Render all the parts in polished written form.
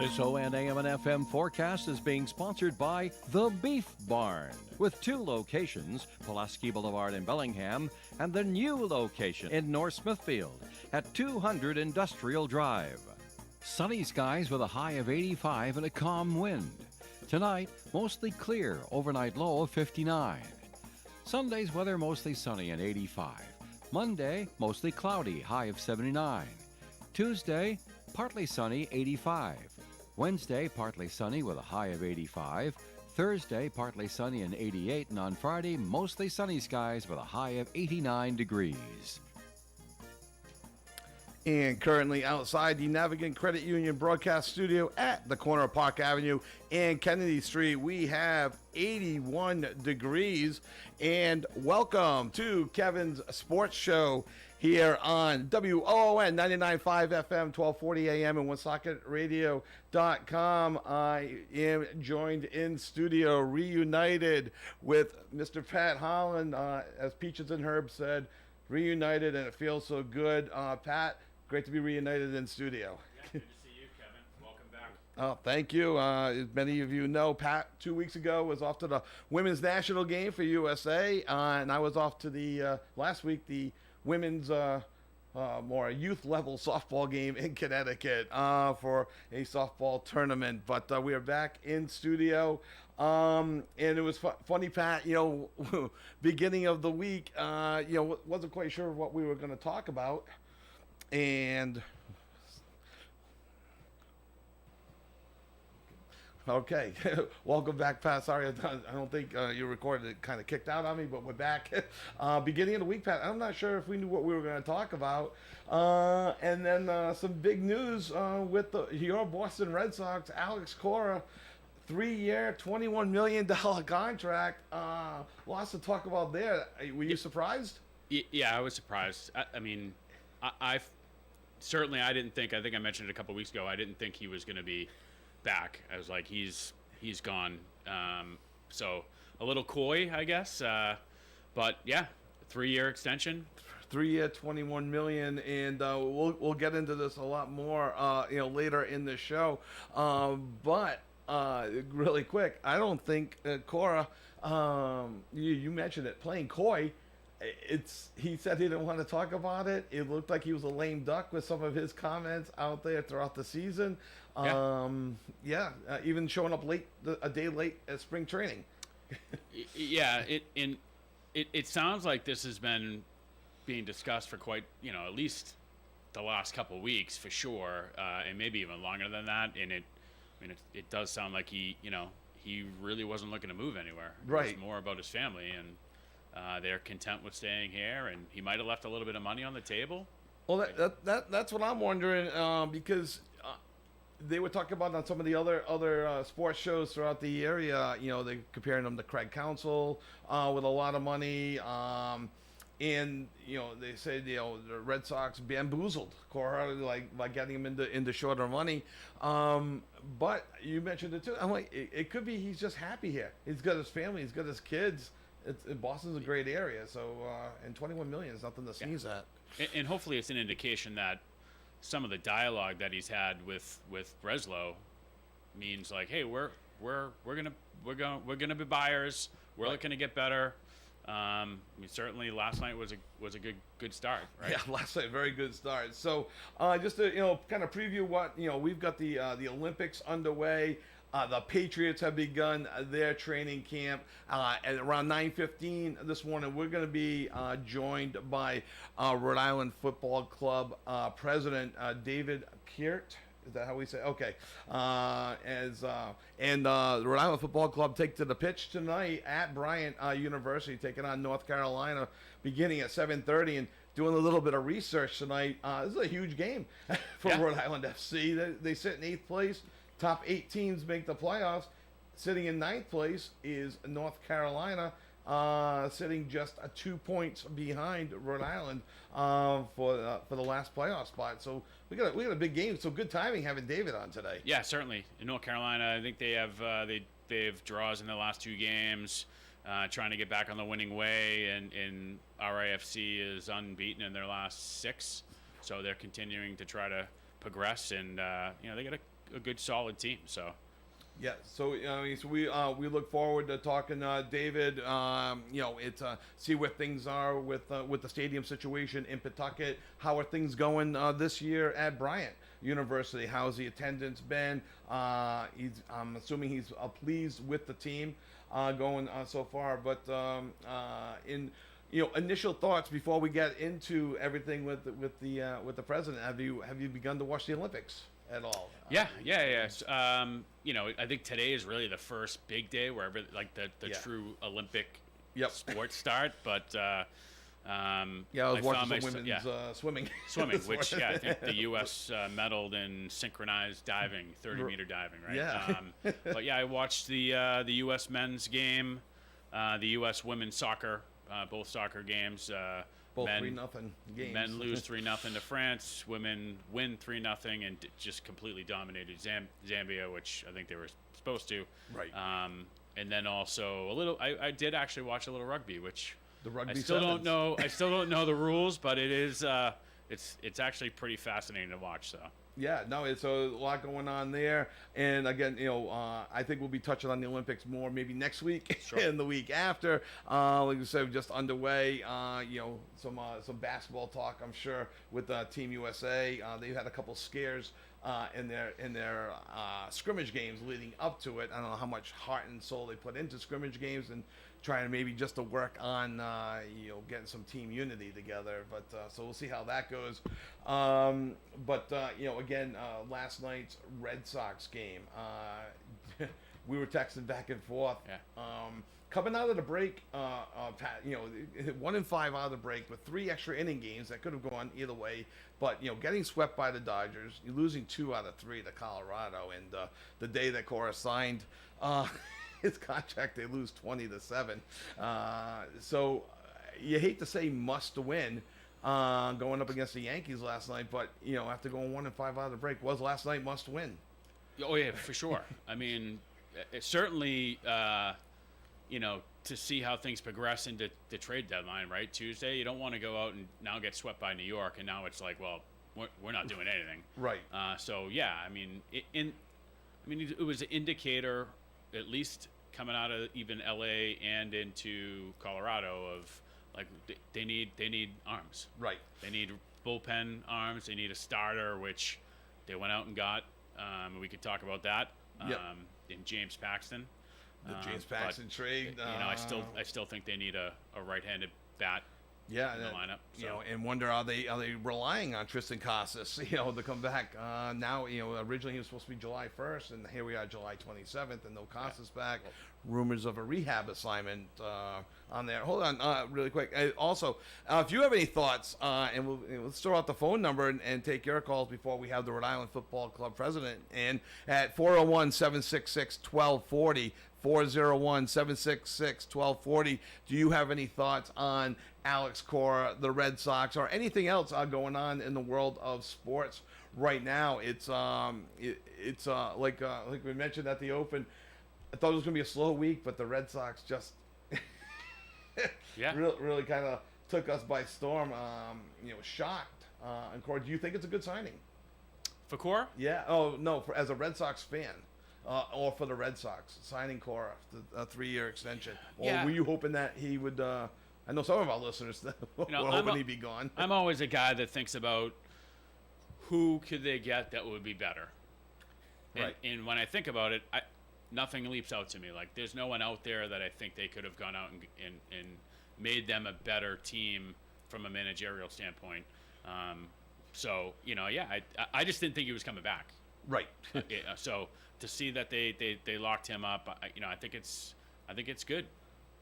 This ON AM and FM forecast is being sponsored by The Beef Barn, with two locations, Pulaski Boulevard in Bellingham and the new location in North Smithfield at 200 Industrial Drive. Sunny skies with a high of 85 and a calm wind. Tonight, mostly clear, overnight low of 59. Sunday's weather mostly sunny and 85. Monday, mostly cloudy, high of 79. Tuesday, partly sunny, 85. Wednesday, partly sunny with a high of 85. Thursday, partly sunny and 88. And on Friday, mostly sunny skies with a high of 89 degrees. And currently outside the Navigant Credit Union broadcast studio at the corner of Park Avenue and Kennedy Street, we have 81 degrees. And welcome to Kevin's Sports Show here on WOON 99.5 FM, 1240 AM, and OneSocketRadio.com. I am joined in studio, reunited with Mr. Pat Holland, as Peaches and Herb said, reunited, and it feels so good. Pat, great to be reunited in studio. Yeah, good to see you, Kevin. Welcome back. Oh, thank you. As many of you know, Pat 2 weeks ago was off to the women's national game for USA, and I was off to the last week the women's more youth level softball game in Connecticut for a softball tournament. But we are back in studio, and it was funny, Pat. Beginning of the week, wasn't quite sure what we were going to talk about, and okay, welcome back, Pat. Sorry, I don't think you recorded it. Kind of kicked out on me, but we're back. Beginning of the week, Pat. I'm not sure if we knew what we were going to talk about. And then some big news with your Boston Red Sox, Alex Cora, 3-year, $21 million contract. Lots to talk about there. Were you surprised? Yeah, I was surprised. I mean, I certainly I didn't think. I think I mentioned it a couple weeks ago. I didn't think he was going to be back. I was like, he's gone. So a little coy, I guess. But yeah, 3-year extension. 3-year, $21 million, and we'll get into this a lot more, later in the show. But really quick, I don't think Cora. You mentioned it, playing coy. He said he didn't want to talk about it. It looked like he was a lame duck with some of his comments out there throughout the season. Even showing up a day late at spring training. Yeah, it sounds like this has been being discussed for quite, at least the last couple of weeks for sure, and maybe even longer than that. And it does sound like he really wasn't looking to move anywhere. Right. It was more about his family, and they're content with staying here, and he might have left a little bit of money on the table. Well, that's what I'm wondering, because they were talking about on some of the other sports shows throughout the area. They're comparing them to Craig Counsell with a lot of money, and they say the Red Sox bamboozled Cora by getting him into shorter money. But you mentioned it too. I'm like, it could be he's just happy here. He's got his family. He's got his kids. Boston's a great area, so and $21 million is nothing to sneeze at. And hopefully, it's an indication that some of the dialogue that he's had with Breslow means like, hey, we're gonna be buyers. We're looking to get better. Certainly last night was a good start, right? Yeah, last night, very good start. So just to kind of preview what we've got the Olympics underway. The Patriots have begun their training camp at around 9:15 this morning. We're going to be joined by Rhode Island Football Club President David Kiert. Is that how we say? Okay. The Rhode Island Football Club take to the pitch tonight at Bryant University, taking on North Carolina, beginning at 7:30, and doing a little bit of research tonight. This is a huge game for Rhode Island FC. They sit in 8th place. Top 8 teams make the playoffs. Sitting in 9th place is North Carolina, sitting just 2 points behind Rhode Island for the last playoff spot. So we got a big game. So good timing having David on today. Yeah, certainly. In North Carolina, I think they have they have draws in the last 2 games, trying to get back on the winning way, and RIFC is unbeaten in their last 6. So they're continuing to try to progress, and they got a good solid team. So. Yeah, so so we look forward to talking, David. It's see where things are with the stadium situation in Pawtucket. How are things going this year at Bryant University? How's the attendance been? I'm assuming he's pleased with the team going so far. But in initial thoughts before we get into everything with the president. Have you begun to watch the Olympics at all? Yeah. I think today is really the first big day where the true Olympic sports start. But I was watching some women's swimming. Swimming, which I think the U.S. medaled in synchronized diving, 30-meter diving, right? Yeah. But I watched the U.S. men's game, the U.S. women's soccer, both soccer games. Both 3-0 games. Men lose 3-0 to France. Women win 3-0 and just completely dominated Zambia, which I think they were supposed to. Right. And then also a little. I did actually watch a little rugby, which the rugby I still sevens. don't know. I still don't know the rules, but it is. It's actually pretty fascinating to watch. So. Yeah, no, it's a lot going on there. And again, I think we'll be touching on the Olympics more maybe next week and the week after. Like I said, just underway. Some basketball talk, I'm sure, with Team USA. They've had a couple scares in their scrimmage games leading up to it. I don't know how much heart and soul they put into scrimmage games and trying to maybe just to work on getting some team unity together, but so we'll see how that goes. Again, last night's Red Sox game, we were texting back and forth. Coming out of the break, 1-5 out of the break with 3 extra inning games that could have gone either way. But getting swept by the Dodgers, you're losing 2 out of 3 to Colorado, and the day that Cora signed his contract, they lose 20-7. So you hate to say must win going up against the Yankees last night, but after going 1-5 out of the break, was last night must win? Oh yeah, for sure. I mean, it certainly to see how things progress into the trade deadline, right? Tuesday, you don't want to go out and now get swept by New York, and now it's like, well, we're not doing anything, right? It was an indicator, at least coming out of even LA and into Colorado, of like they need arms. Right. They need bullpen arms. They need a starter, which they went out and got. We could talk about that. In James Paxton. The James Paxton trade. I still think they need a right-handed bat. In the lineup. So. And wonder are they relying on Tristan Casas, to come back now? Originally he was supposed to be July 1st, and here we are, July 27th, and no Casas back. Rumors of a rehab assignment on there. Hold on, really quick. Also, if you have any thoughts, and let's throw out the phone number and take your calls before we have the Rhode Island Football Club president in at 401-766-1240. 401-766-1240. Do you have any thoughts on Alex Cora, the Red Sox, or anything else going on in the world of sports right now? It's like we mentioned at the Open. I thought it was going to be a slow week, but the Red Sox just really kind of took us by storm. Shocked. And Cora, do you think it's a good signing for Cora? Yeah. Oh no, as a Red Sox fan. Or for the Red Sox, signing Cora, a 3-year extension. Or were you hoping that he would, I know some of our listeners were hoping he'd be gone. I'm always a guy that thinks about who could they get that would be better. Right. And when I think about it, nothing leaps out to me. Like, there's no one out there that I think they could have gone out and made them a better team from a managerial standpoint. I just didn't think he was coming back. Right. So to see that they locked him up, I think it's good.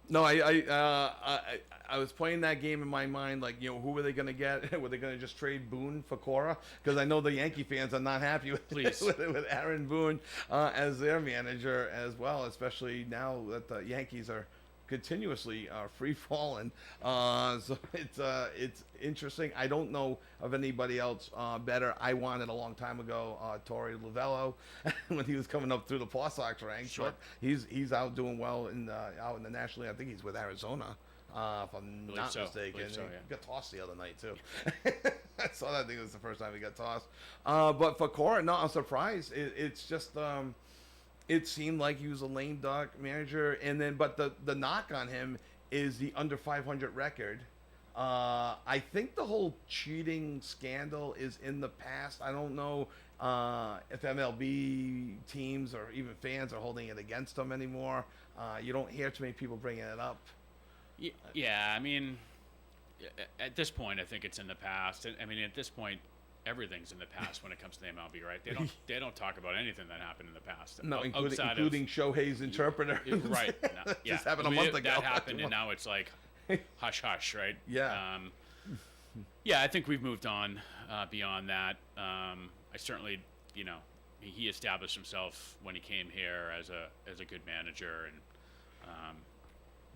No, I was playing that game in my mind, like, who were they going to get? Were they going to just trade Boone for Cora? Because I know the Yankee fans are not happy with Aaron Boone as their manager as well, especially now that the Yankees are continuously free falling. So it's interesting. I don't know of anybody else better. I wanted a long time ago Torey Lovello when he was coming up through the Paw Sox ranks. Sure. But he's out doing well out in the National League. I think he's with Arizona if I'm Believe not so. mistaken. Believe so, He yeah. got tossed the other night too. I saw that. I think it was the first time he got tossed. But for Cora, no, I'm surprised. It's just it seemed like he was a lame duck manager, and then but the knock on him is the under 500 record. I think the whole cheating scandal is in the past. I don't know if MLB teams or even fans are holding it against him anymore. You don't hear too many people bringing it up. Yeah, I mean, at this point, I think it's in the past. I mean, at this point, everything's in the past when it comes to the MLB, right? They don't talk about anything that happened in the past. No, outside including Shohei's interpreter. Right. No, yeah. Just happened a month ago. That happened, and now it's like hush hush, right? Yeah. Yeah, I think we've moved on beyond that. I certainly, he established himself when he came here as a good manager, and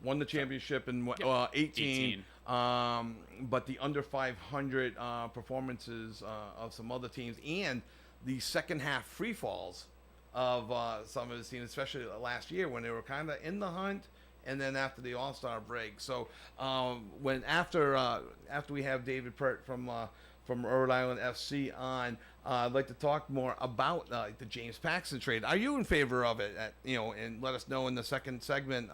Won the championship in 18. But the under 500 performances of some other teams and the second half free falls of some of his teams, especially last year when they were kind of in the hunt, and then after the All-Star break. So after we have David Pert from Rhode Island FC on, I'd like to talk more about the James Paxton trade. Are you in favor of it? And let us know in the third segment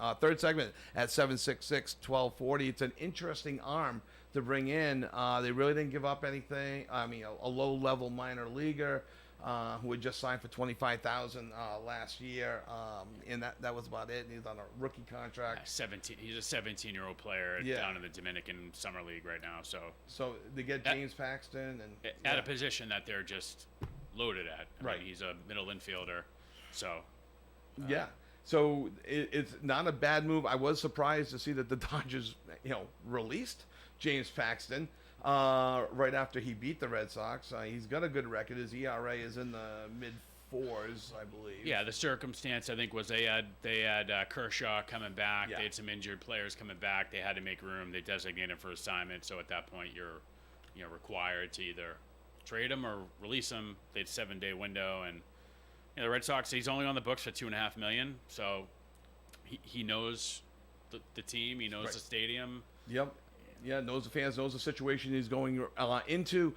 at 766-1240. It's an interesting arm to bring in. They really didn't give up anything. I mean, a low-level minor leaguer who had just signed for $25,000 last year, and that was about it. And he's on a rookie contract. 17. He's a 17-year-old player down in the Dominican Summer League right now. So they get James Paxton and at a position that they're just loaded at. I mean, he's a middle infielder, so yeah. So it's not a bad move. I was surprised to see that the Dodgers, released James Paxton right after he beat the Red Sox. He's got a good record. His ERA is in the mid-4s, I believe. Yeah, the circumstance I think was they had Kershaw coming back. Yeah. They had some injured players coming back. They had to make room. They designated him for assignment. So at that point, you're required to either trade him or release him. They had a 7-day window, and the Red Sox. He's only on the books for $2.5 million. So he knows the team. He knows the stadium. Yep. Yeah, knows the fans, knows the situation he's going into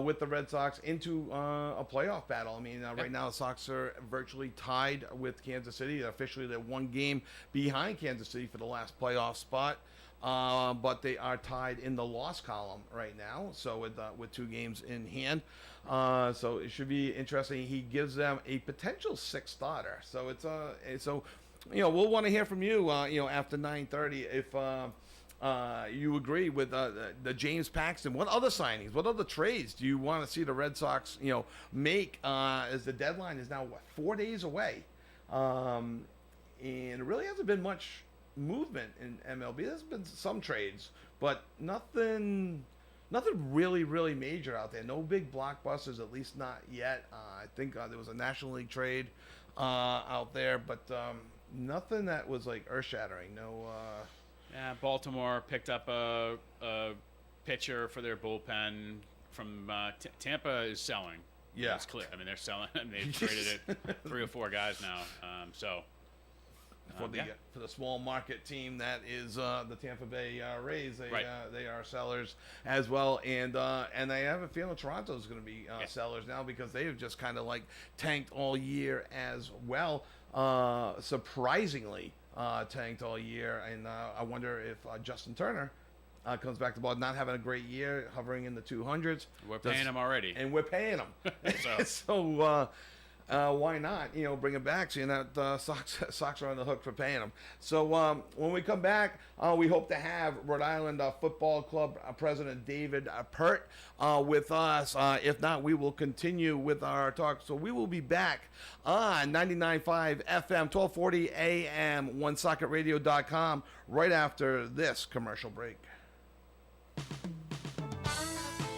with the Red Sox, into a playoff battle. I mean, right now the Sox are virtually tied with Kansas City. Officially, they're one game behind Kansas City for the last playoff spot, but they are tied in the loss column right now. So with 2 games in hand, so it should be interesting. He gives them a potential 6th starter. So we'll want to hear from you. After 9:30 if. You agree with the James Paxton. What other signings, what other trades do you want to see the Red Sox, make as the deadline is now, 4 days away? And it really hasn't been much movement in MLB. There's been some trades, but nothing really, really major out there. No big blockbusters, at least not yet. I think there was a National League trade out there, but nothing that was like earth-shattering. No... Yeah, Baltimore picked up a pitcher for their bullpen from Tampa is selling. Yeah, it's clear. I mean, they're selling. They've traded it 3 or 4 guys now. For the small market team that is the Tampa Bay Rays, they are sellers as well, and I have a feeling Toronto's going to be sellers now because they have just kind of like tanked all year as well. Surprisingly. Tanked all year, and I wonder if Justin Turner comes back to the ball, not having a great year, hovering in the 200s. We're paying him already. And we're paying him. So why not, bring him back, seeing that Sox are on the hook for paying him. So when we come back, we hope to have Rhode Island Football Club President David Pert with us. If not, we will continue with our talk. So we will be back on 99.5 FM, 1240 AM, OneSocketRadio.com right after this commercial break.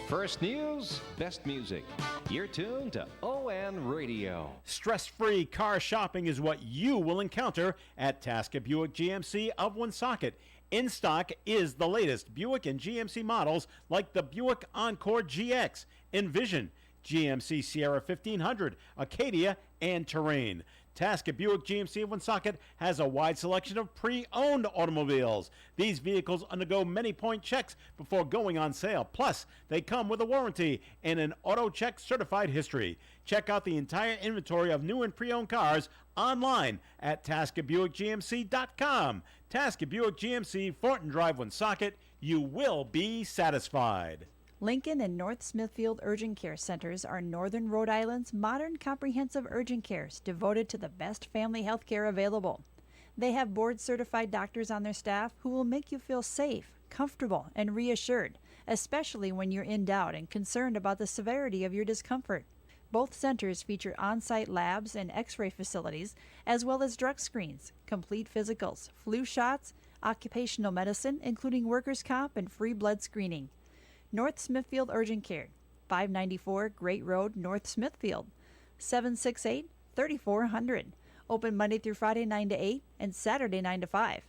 First news, best music. You're tuned to ON Radio. Stress-free car shopping is what you will encounter at Tasca Buick GMC of Woonsocket. In stock is the latest Buick and GMC models like the Buick Encore GX, Envision, GMC Sierra 1500, Acadia, and Terrain. Tasket Buick GMC of Woonsocket has a wide selection of pre-owned automobiles. These vehicles undergo many point checks before going on sale. Plus, they come with a warranty and an auto check certified history. Check out the entire inventory of new and pre-owned cars online at TasketBuickGMC.com. Tasket Buick GMC, Thornton Drive, Woonsocket. You will be satisfied. Lincoln and North Smithfield Urgent Care Centers are Northern Rhode Island's modern comprehensive urgent cares devoted to the best family health care available. They have board-certified doctors on their staff who will make you feel safe, comfortable, and reassured, especially when you're in doubt and concerned about the severity of your discomfort. Both centers feature on-site labs and x-ray facilities, as well as drug screens, complete physicals, flu shots, occupational medicine, including workers' comp and free blood screening. North Smithfield Urgent Care, 594 Great Road, North Smithfield, 768-3400. Open Monday through Friday 9 to 8 and Saturday 9 to 5.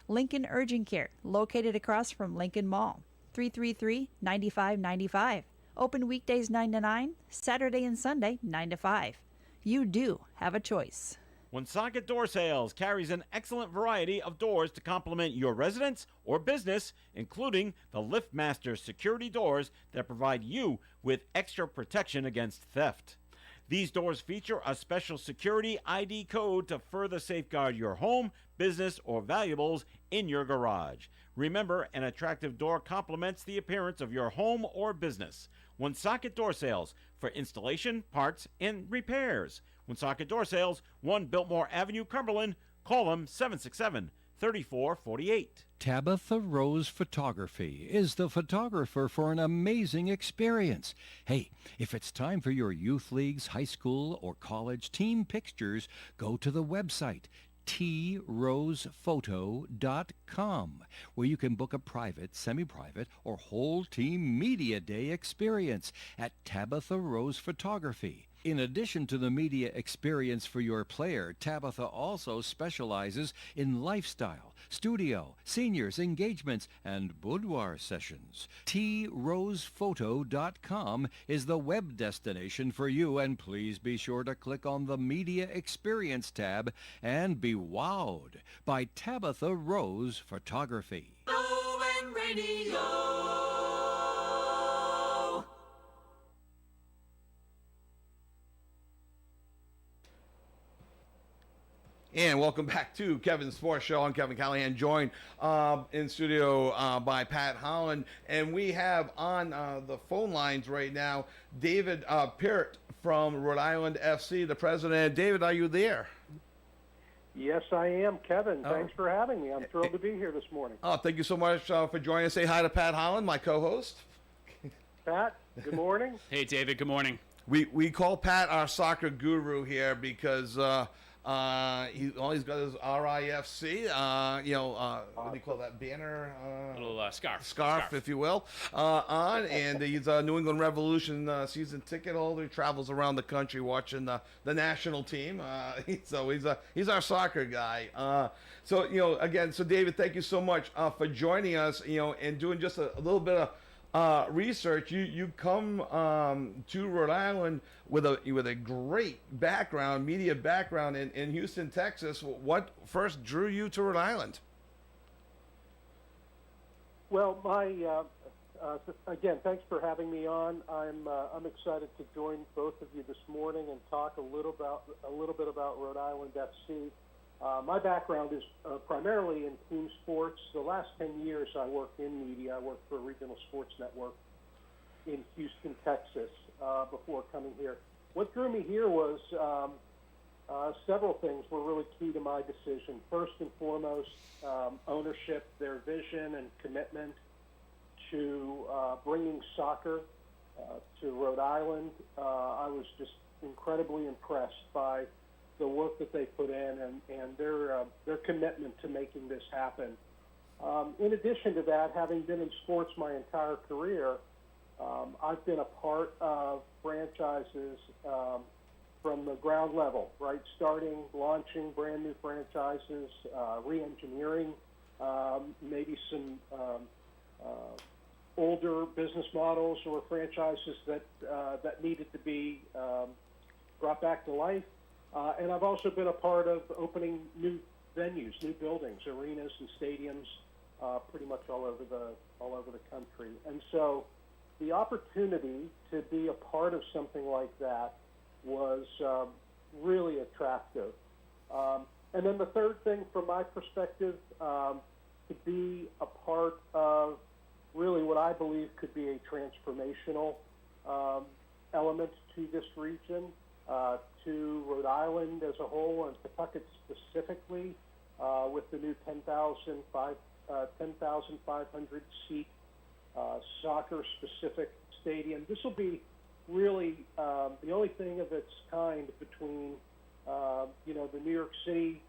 Lincoln Urgent Care, located across from Lincoln Mall, 333-9595. Open weekdays 9 to 9, Saturday and Sunday 9 to 5. You do have a choice. Woonsocket Door Sales carries an excellent variety of doors to complement your residence or business, including the LiftMaster security doors that provide you with extra protection against theft. These doors feature a special security ID code to further safeguard your home, business, or valuables in your garage. Remember, an attractive door complements the appearance of your home or business. Woonsocket Door Sales for installation, parts, and repairs. Woonsocket Door Sales, 1 Biltmore Avenue, Cumberland. Call them 767-3448. Tabitha Rose Photography is the photographer for an amazing experience. Hey, if it's time for your youth leagues, high school, or college team pictures, go to the website trosephoto.com, where you can book a private, semi-private, or whole team media day experience at Tabitha Rose Photography. In addition to the media experience for your player, Tabitha also specializes in lifestyle, studio, seniors, engagements, and boudoir sessions. trosephoto.com is the web destination for you, and please be sure to click on the Media Experience tab and be wowed by Tabitha Rose Photography. ON Radio. And welcome back to Kevin's Sports Show. I'm Kevin Callahan, joined in studio by Pat Holland. And we have on the phone lines right now David Peart from Rhode Island FC, the president. David, are you there? Yes, I am, Kevin. Thanks for having me. I'm thrilled to be here this morning. Oh, thank you so much for joining us. Say hi to Pat Holland, my co-host. Pat, good morning. Hey, David. Good morning. We call Pat our soccer guru here because he's got his RIFC, what do you call that, banner? Little scarf. Scarf, if you will, on, and he's a New England Revolution season ticket holder. He travels around the country watching the national team. So he's our soccer guy. So David, thank you so much for joining us. And doing just a little bit of research. You come to Rhode Island with a great background, media background in Houston, Texas. What first drew you to Rhode Island? Well, again, thanks for having me on. I'm excited to join both of you this morning and talk a little bit about Rhode Island FC. My background is primarily in team sports. The last 10 years I worked in media. I worked for a regional sports network in Houston, Texas, before coming here. What drew me here was several things were really key to my decision. First and foremost, ownership, their vision and commitment to bringing soccer to Rhode Island. I was just incredibly impressed by the work that they put in and their commitment to making this happen. In addition to that, having been in sports my entire career, I've been a part of franchises from the ground level, right? Launching brand new franchises, re-engineering, maybe some older business models or franchises that needed to be brought back to life. And I've also been a part of opening new venues, new buildings, arenas and stadiums, pretty much all over the country. And so the opportunity to be a part of something like that was really attractive. And then the third thing from my perspective, to be a part of really what I believe could be a transformational element to this region, to Rhode Island as a whole and Pawtucket specifically, with the new 10,500 seat soccer-specific stadium. This will be really the only thing of its kind between, the New York City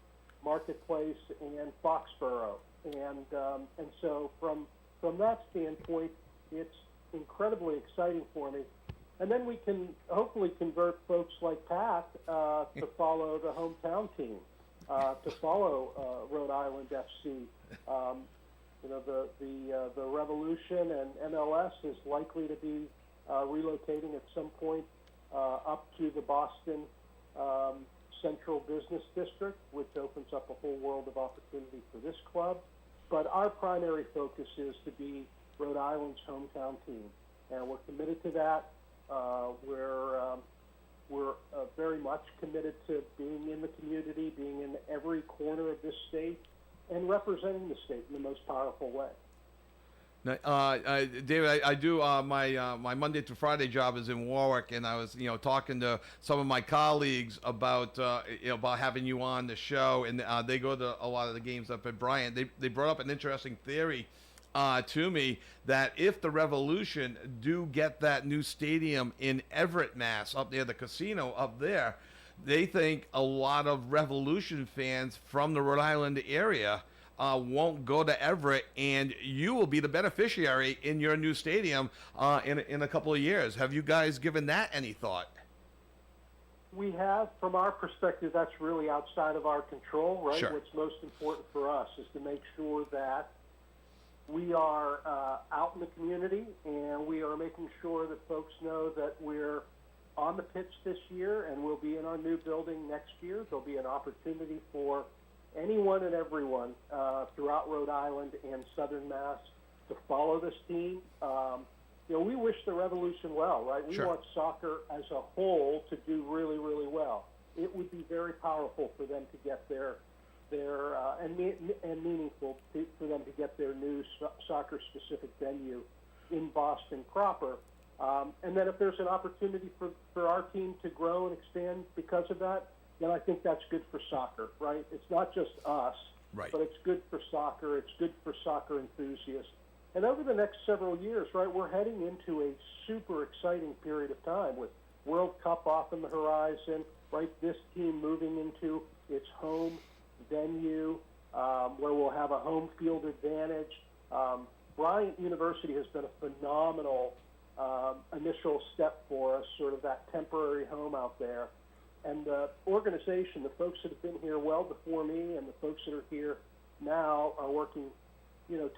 marketplace and Foxborough, and so from that standpoint, it's incredibly exciting for me. And then we can hopefully convert folks like Pat to follow the hometown team, to follow Rhode Island FC. The Revolution and MLS is likely to be relocating at some point up to the Boston Central Business District, which opens up a whole world of opportunity for this club. But our primary focus is to be Rhode Island's hometown team, and we're committed to that. We're very much committed to being in the community, being in every corner of this state, and representing the state in the most powerful way. David, I do my Monday to Friday job is in Warwick, and I was talking to some of my colleagues about about having you on the show, and they go to a lot of the games up at Bryant. They brought up an interesting theory to me that if the Revolution do get that new stadium in Everett, Mass, up near the casino up there, they think a lot of Revolution fans from the Rhode Island area won't go to Everett, and you will be the beneficiary in your new stadium in a couple of years. Have you guys given that any thought? We have. From our perspective, that's really outside of our control, right? Sure. What's most important for us is to make sure that we are out in the community, and we are making sure that folks know that we're on the pitch this year, and we'll be in our new building next year. There'll be an opportunity for anyone and everyone throughout Rhode Island and Southern Mass to follow this team. We wish the Revolution well, right? We Sure. want soccer as a whole to do really, really well. It would be very powerful for them to get their and meaningful for them to get their new soccer-specific venue in Boston proper. And then if there's an opportunity for our team to grow and expand because of that, then I think that's good for soccer, right? It's not just us, Right. but it's good for soccer. It's good for soccer enthusiasts. And over the next several years, right, we're heading into a super exciting period of time with World Cup off on the horizon, right? This team moving into its home venue where we'll have a home field advantage. Bryant University has been a phenomenal initial step for us, sort of that temporary home out there. And the organization, the folks that have been here well before me and the folks that are here now are working,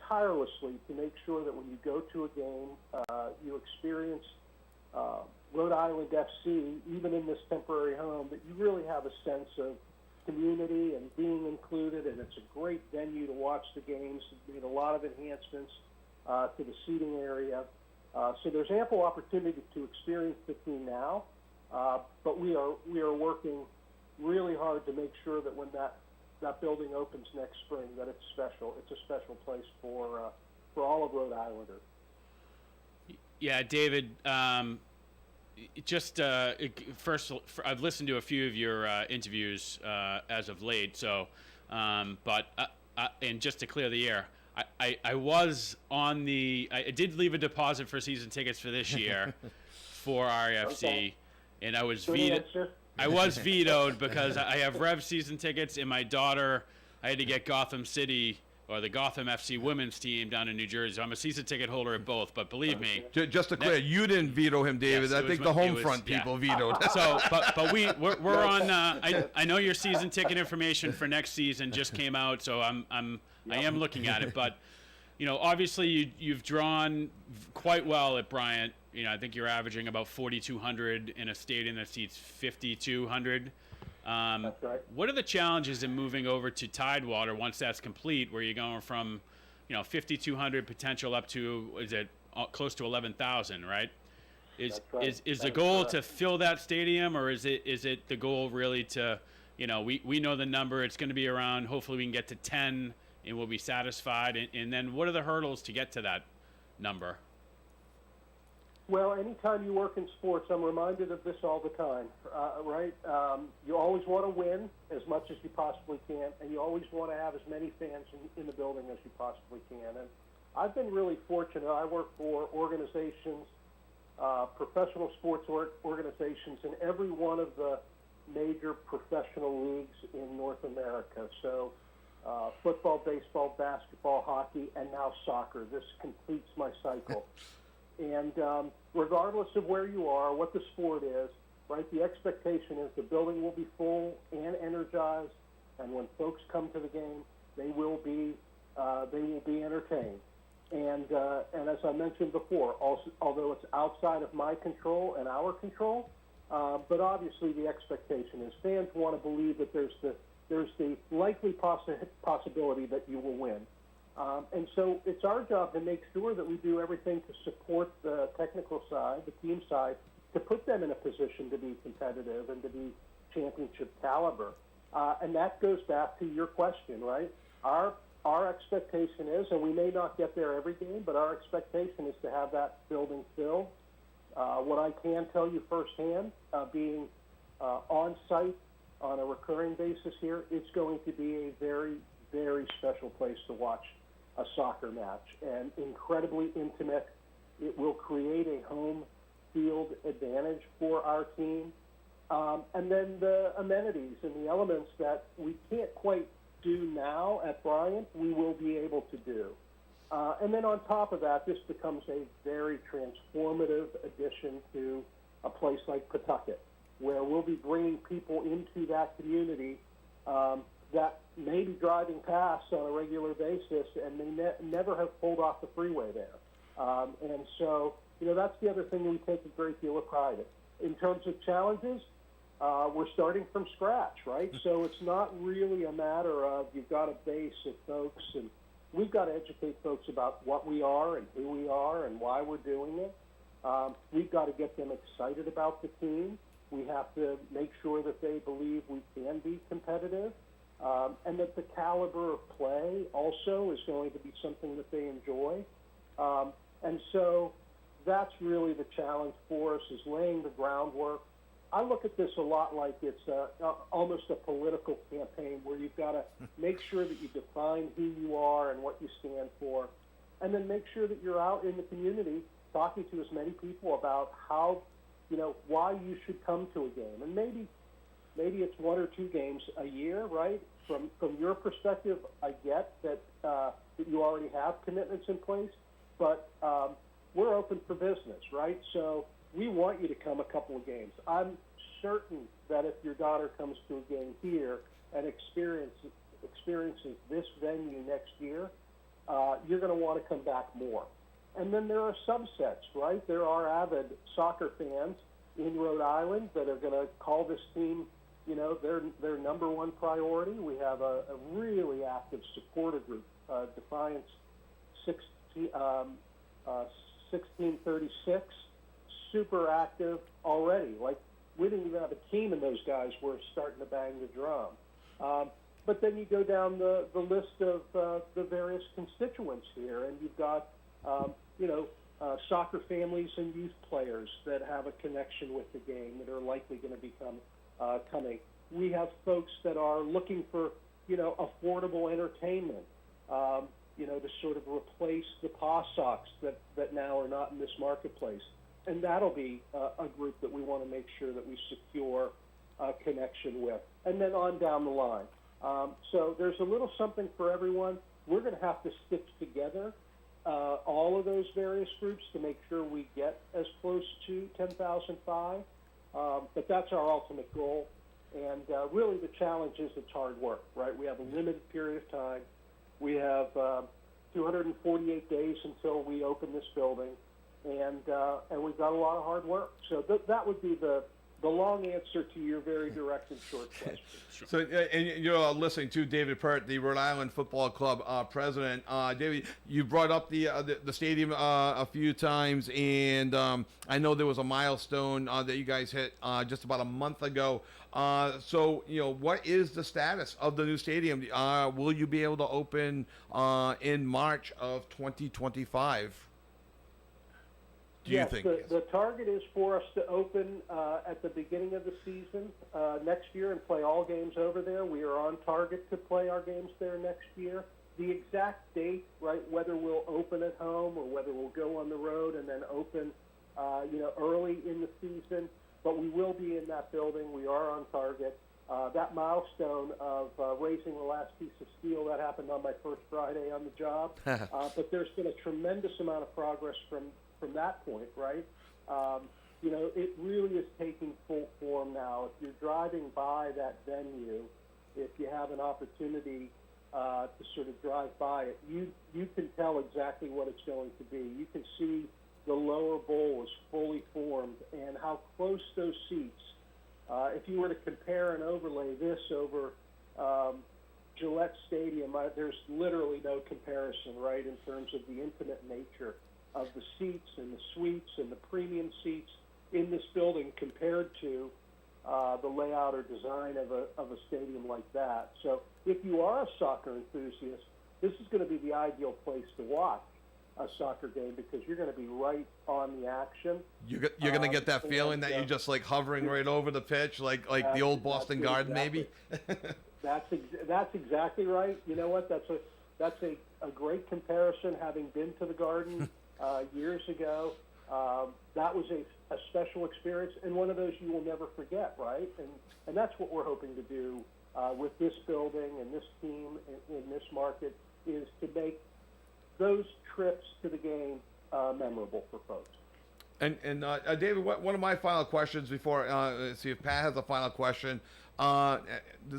tirelessly to make sure that when you go to a game, you experience Rhode Island FC, even in this temporary home, that you really have a sense of community and being included, and it's a great venue to watch the games. We've made a lot of enhancements to the seating area. So there's ample opportunity to experience the team now. But we are working really hard to make sure that when that building opens next spring, that it's special. It's a special place for all of Rhode Islanders. Yeah, David. First, I've listened to a few of your interviews as of late. So, but and just to clear the air, I was on I did leave a deposit for season tickets for this year for RFC. Okay. And I was vetoed because I have Rev season tickets, and my daughter, I had to get Gotham City or the Gotham FC women's team down in New Jersey. So I'm a season ticket holder at both, but believe me. Just to clear, you didn't veto him, David. Yes, I think the home front people vetoed. So, but we're on. I know your season ticket information for next season just came out, so I am looking at it. But obviously you've drawn quite well at Bryant. I think you're averaging about 4,200 in a stadium that seats 5,200. That's right. What are the challenges in moving over to Tidewater once that's complete, where you're going from, 5,200 potential up to, is it close to 11,000, right? Is That's right. is That the is goal correct. to fill that stadium, or is it the goal really to, we know the number, it's going to be around, hopefully we can get to 10 and we'll be satisfied, and then what are the hurdles to get to that number? Well, anytime you work in sports, I'm reminded of this all the time, right? You always want to win as much as you possibly can, and you always want to have as many fans in the building as you possibly can. And I've been really fortunate. I work for organizations, professional sports organizations in every one of the major professional leagues in North America. So football, baseball, basketball, hockey, and now soccer. This completes my cycle. And regardless of where you are, what the sport is, right, the expectation is the building will be full and energized, and when folks come to the game, they will be entertained. And as I mentioned before, also, although it's outside of my control and our control, but obviously the expectation is fans want to believe that there's the likely possibility that you will win. And so it's our job to make sure that we do everything to support the technical side, the team side, to put them in a position to be competitive and to be championship caliber. And that goes back to your question, right? Our expectation is, and we may not get there every game, but our expectation is to have that building filled. What I can tell you firsthand, being on site on a recurring basis here, it's going to be a very, very special place to watch a soccer match, and incredibly intimate. It will create a home field advantage for our team. And then the amenities and the elements that we can't quite do now at Bryant, we will be able to do. And then on top of that, this becomes a very transformative addition to a place like Pawtucket, where we'll be bringing people into that community that may be driving past on a regular basis and may never have pulled off the freeway there. And so, that's the other thing we take a great deal of pride in. In terms of challenges, we're starting from scratch, right? So it's not really a matter of you've got a base of folks, and we've got to educate folks about what we are and who we are and why we're doing it. We've got to get them excited about the team. We have to make sure that they believe we can be competitive. And that the caliber of play also is going to be something that they enjoy. And so that's really the challenge for us, is laying the groundwork. I look at this a lot like it's almost a political campaign where you've got to make sure that you define who you are and what you stand for, and then make sure that you're out in the community talking to as many people about how, why you should come to a game. And maybe it's one or two games a year, right? From your perspective, I get that you already have commitments in place, but we're open for business, right? So we want you to come a couple of games. I'm certain that if your daughter comes to a game here and experiences this venue next year, you're going to want to come back more. And then there are subsets, right? There are avid soccer fans in Rhode Island that are going to call this team their number one priority. We have a really active supporter group, Defiance 1636, super active already. Like, we didn't even have a team, and those guys were starting to bang the drum. But then you go down the list of the various constituents here, and you've got, soccer families and youth players that have a connection with the game that are likely going to become coming. We have folks that are looking for, affordable entertainment, to sort of replace the paw socks that now are not in this marketplace. And that'll be a group that we want to make sure that we secure a connection with. And then on down the line. So there's a little something for everyone. We're going to have to stitch together all of those various groups to make sure we get as close to 10,005. But that's our ultimate goal. And really the challenge is it's hard work, right? We have a limited period of time. We have 248 days until we open this building, and we've got a lot of hard work. So that would be the the long answer to your very direct and short question. So, and you're listening to David Pert, the Rhode Island Football Club president. David, you brought up the stadium a few times, and I know there was a milestone that you guys hit just about a month ago. So, what is the status of the new stadium? Will you be able to open in March of 2025? Do you think? The target is for us to open at the beginning of the season next year and play all games over there. We are on target to play our games there next year. The exact date, right, whether we'll open at home or whether we'll go on the road and then open, early in the season, but we will be in that building. We are on target. That milestone of raising the last piece of steel, that happened on my first Friday on the job. But there's been a tremendous amount of progress from that point, right? It really is taking full form now. If you're driving by that venue, if you have an opportunity to sort of drive by it, you can tell exactly what it's going to be. You can see the lower bowl is fully formed and how close those seats, if you were to compare and overlay this over Gillette Stadium, there's literally no comparison, right, in terms of the intimate nature of the seats and the suites and the premium seats in this building compared to the layout or design of a stadium like that. So if you are a soccer enthusiast, this is going to be the ideal place to watch a soccer game because you're going to be right on the action. You're going to get that feeling that you're just like hovering right over the pitch, like the old Boston Garden, maybe. That's exactly right. You know what? That's a great comparison. Having been to the Garden years ago, that was a special experience and one of those you will never forget, right? And that's what we're hoping to do with this building and this team in this market is to make those trips to the game memorable for folks. And David, one of my final questions before see if Pat has a final question. The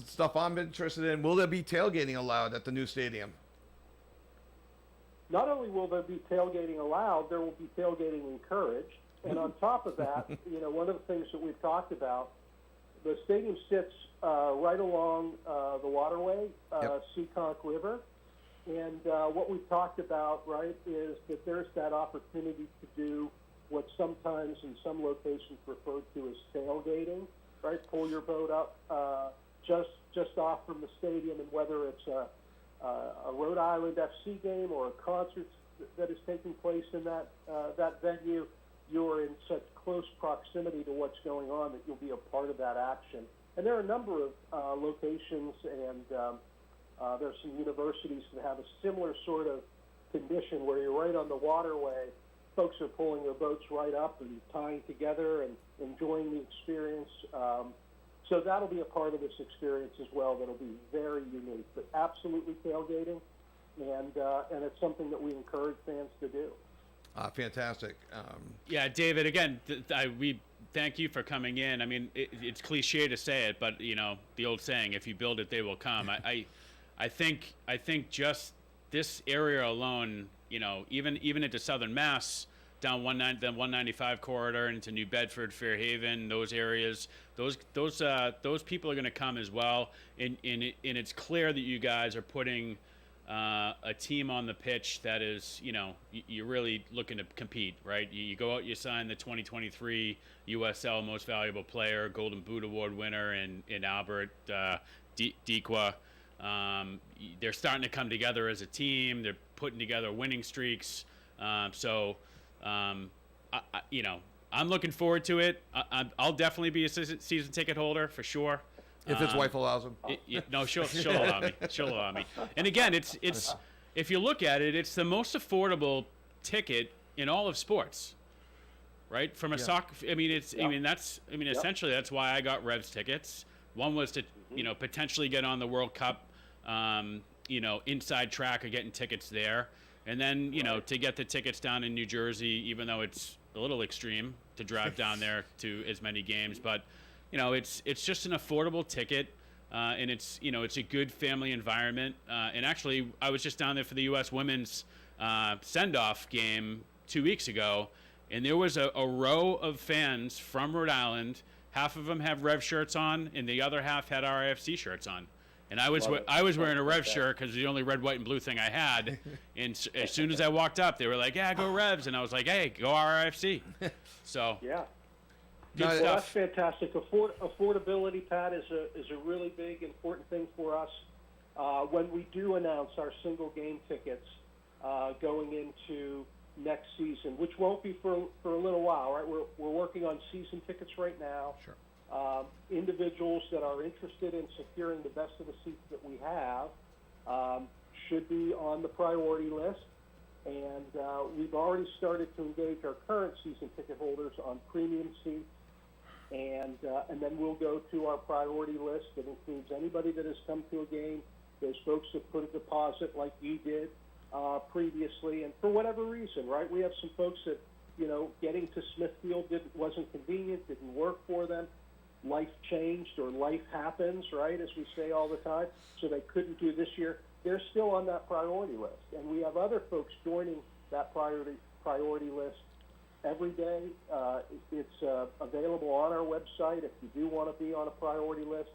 stuff I'm interested in: will there be tailgating allowed at the new stadium? Not only will there be tailgating allowed, there will be tailgating encouraged. And on top of that, one of the things that we've talked about, the stadium sits right along the waterway, Seekonk River. And what we've talked about, right, is that there's that opportunity to do what sometimes in some locations referred to as tailgating, right? Pull your boat up just off from the stadium, and whether it's a Rhode Island FC game or a concert that is taking place in that venue, you're in such close proximity to what's going on that you'll be a part of that action. And there are a number of locations and there's some universities that have a similar sort of condition where you're right on the waterway. Folks are pulling their boats right up and tying together and enjoying the experience. So that'll be a part of this experience as well that'll be very unique, but absolutely tailgating, and it's something that we encourage fans to do. Fantastic. Yeah, David, again, we thank you for coming in. I mean, it's cliche to say it, but, the old saying, if you build it, they will come. I think just this area alone, even into Southern Mass, down the 195 corridor into New Bedford, Fairhaven, those areas, those people are going to come as well. And it's clear that you guys are putting a team on the pitch that is, you're really looking to compete, right? You go out, you sign the 2023 USL Most Valuable Player, Golden Boot Award winner, and Albert Dikwa. They're starting to come together as a team. They're putting together winning streaks. I'm looking forward to it. I'll definitely be a season ticket holder for sure. If his wife allows him. No, she'll allow me. She'll allow me. And again, it's if you look at it, it's the most affordable ticket in all of sports, right? From a soccer. Essentially that's why I got Revs tickets. One was to potentially get on the World Cup, inside track of getting tickets there. And then, to get the tickets down in New Jersey, even though it's a little extreme to drive down there to as many games, but, it's just an affordable ticket, and it's a good family environment. And actually, I was just down there for the U.S. Women's send-off game 2 weeks ago, and there was a row of fans from Rhode Island half of them have Rev shirts on, and the other half had RIFC shirts on. And I was wearing a Rev shirt because the only red, white, and blue thing I had. And as soon as I walked up, they were like, "Yeah, go Revs," and I was like, "Hey, go RIFC." So Yeah. good Well, stuff. that's fantastic. Affordability, Pat, is a really big, important thing for us. When we do announce our single game tickets going into next season, which won't be for a little while, right? We're working on season tickets right now. Sure. Individuals that are interested in securing the best of the seats that we have should be on the priority list. And we've already started to engage our current season ticket holders on premium seats. And then we'll go to our priority list that includes anybody that has come to a game, those folks that put a deposit like you did previously, and for whatever reason, right? We have some folks that, getting to Smithfield wasn't convenient, didn't work for them. Life changed or life happens, right, as we say all the time, so they couldn't do this year. They're still on that priority list. And we have other folks joining that priority list every day. It's available on our website if you do want to be on a priority list.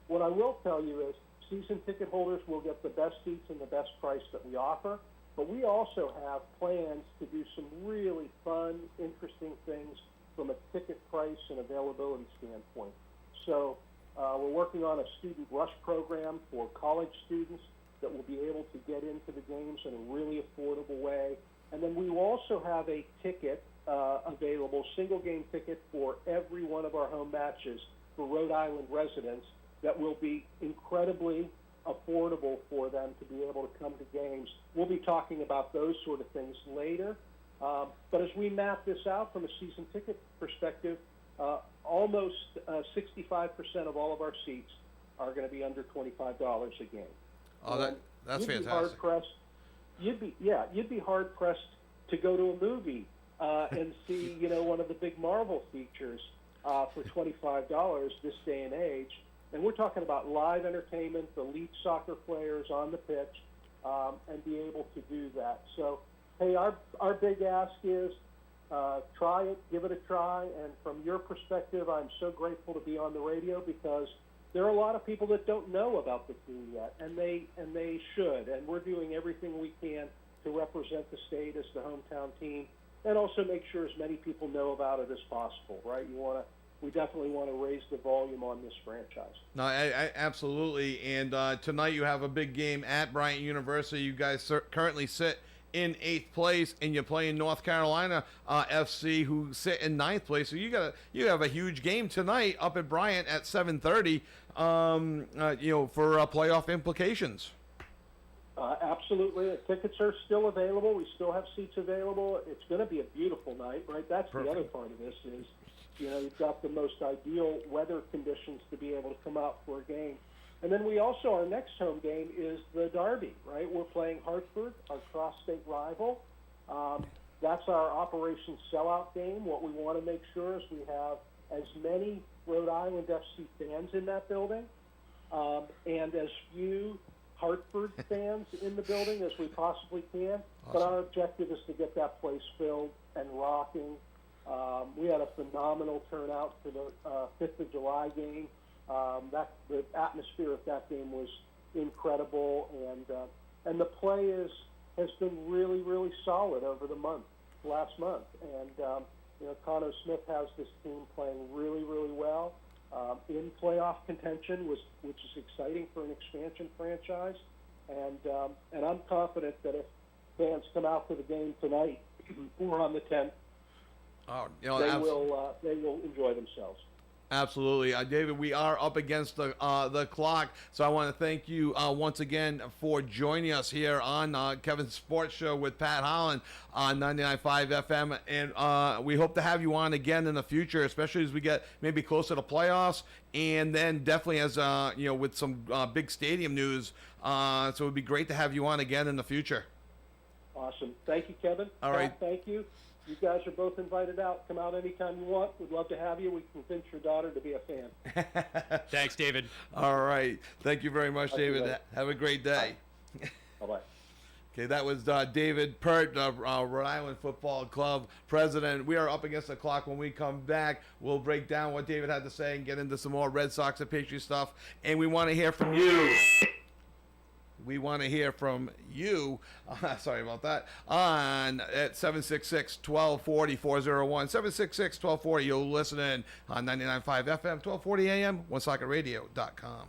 What I will tell you is season ticket holders will get the best seats and the best price that we offer, but we also have plans to do some really fun, interesting things from a ticket price and availability standpoint. So we're working on a student rush program for college students that will be able to get into the games in a really affordable way. And then we will also have a ticket available, single game ticket for every one of our home matches for Rhode Island residents that will be incredibly affordable for them to be able to come to games. We'll be talking about those sort of things later. But as we map this out from a season ticket perspective, almost 65% of all of our seats are going to be under $25 a game. Oh, that's you'd fantastic. Be hard pressed. You'd be hard pressed to go to a movie and see, one of the big Marvel features for $25 this day and age. And we're talking about live entertainment, elite soccer players on the pitch, and be able to do that. So, hey, our big ask is try it, give it a try. And from your perspective, I'm so grateful to be on the radio because there are a lot of people that don't know about the team yet, and they should. And we're doing everything we can to represent the state as the hometown team, and also make sure as many people know about it as possible. Right? We definitely want to raise the volume on this franchise. No, absolutely. And tonight you have a big game at Bryant University. You guys currently sit in 8th place, and you're playing North Carolina FC, who sit in 9th place. So you have a huge game tonight up at Bryant at 7:30. For playoff implications. Absolutely. Tickets are still available. We still have seats available. It's going to be a beautiful night, right? That's Perfect. The other part of this is, you've got the most ideal weather conditions to be able to come out for a game. And then we also, our next home game is the Derby, right? We're playing Hartford, our cross-state rival. That's our Operation Sellout game. What we want to make sure is we have as many Rhode Island FC fans in that building and as few Hartford fans in the building as we possibly can. Awesome. But our objective is to get that place filled and rocking. We had a phenomenal turnout for the 5th of July game. The atmosphere of that game was incredible, and the play has been really, really solid over the last month. And Connor Smith has this team playing really, really well in playoff contention, which is exciting for an expansion franchise. And I'm confident that if fans come out to the game tonight or on the 10th, they will enjoy themselves. Absolutely. David, we are up against the clock, so I want to thank you once again for joining us here on Kevin's Sports Show with Pat Holland on 99.5 FM, and we hope to have you on again in the future, especially as we get maybe closer to playoffs, and then definitely as, with some big stadium news, so it would be great to have you on again in the future. Awesome. Thank you, Kevin. All right. Thank you. You guys are both invited out. Come out anytime you want. We'd love to have you. We can convince your daughter to be a fan. Thanks, David. All right. Thank you very much, David. Have a great day. Bye-bye. Okay, that was David Pert, Rhode Island Football Club president. We are up against the clock. When we come back, we'll break down what David had to say and get into some more Red Sox and Patriots stuff. And we want to hear from you. We want to hear from you. Sorry about that. On at 766-1240, 401. 766-1240. You're listening on 99.5 FM, 1240 AM, OneSocketRadio.com.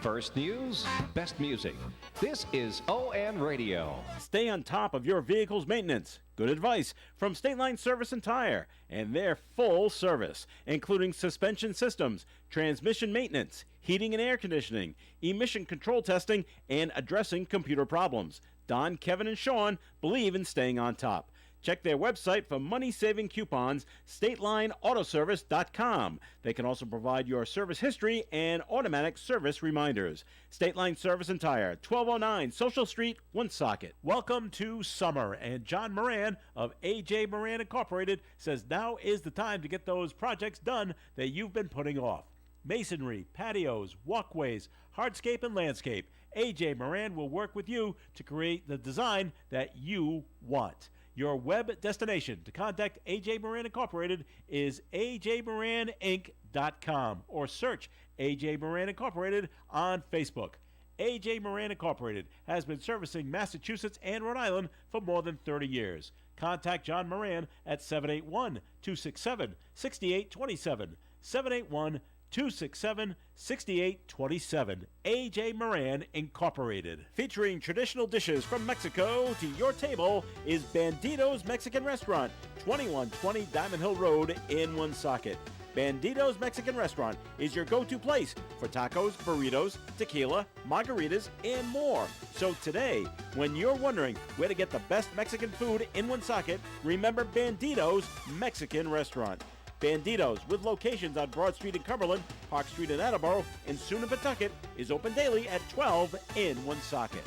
First news, best music. This is ON Radio. Stay on top of your vehicle's maintenance. Good advice from State Line Service and Tire and their full service, including suspension systems, transmission maintenance, heating and air conditioning, emission control testing, and addressing computer problems. Don, Kevin, and Sean believe in staying on top. Check their website for money-saving coupons, StatelineAutoservice.com. They can also provide your service history and automatic service reminders. State Line Service and Tire, 1209 Social Street, Woonsocket. Welcome to summer, and John Moran of A.J. Moran Incorporated says now is the time to get those projects done that you've been putting off. Masonry, patios, walkways, hardscape, and landscape. A.J. Moran will work with you to create the design that you want. Your web destination to contact A.J. Moran Incorporated is ajmoraninc.com or search A.J. Moran Incorporated on Facebook. A.J. Moran Incorporated has been servicing Massachusetts and Rhode Island for more than 30 years. Contact John Moran at 781-267-6827, 781-267-6827. A.J. Moran Incorporated. Featuring traditional dishes from Mexico to your table is Bandito's Mexican Restaurant, 2120 Diamond Hill Road in Woonsocket. Bandito's Mexican Restaurant is your go-to place for tacos, burritos, tequila, margaritas, and more. So today, when you're wondering where to get the best Mexican food in Woonsocket, remember Bandito's Mexican Restaurant. Banditos, with locations on Broad Street in Cumberland, Park Street in Attleboro, and soon in Pawtucket, is open daily at 12 in Woonsocket.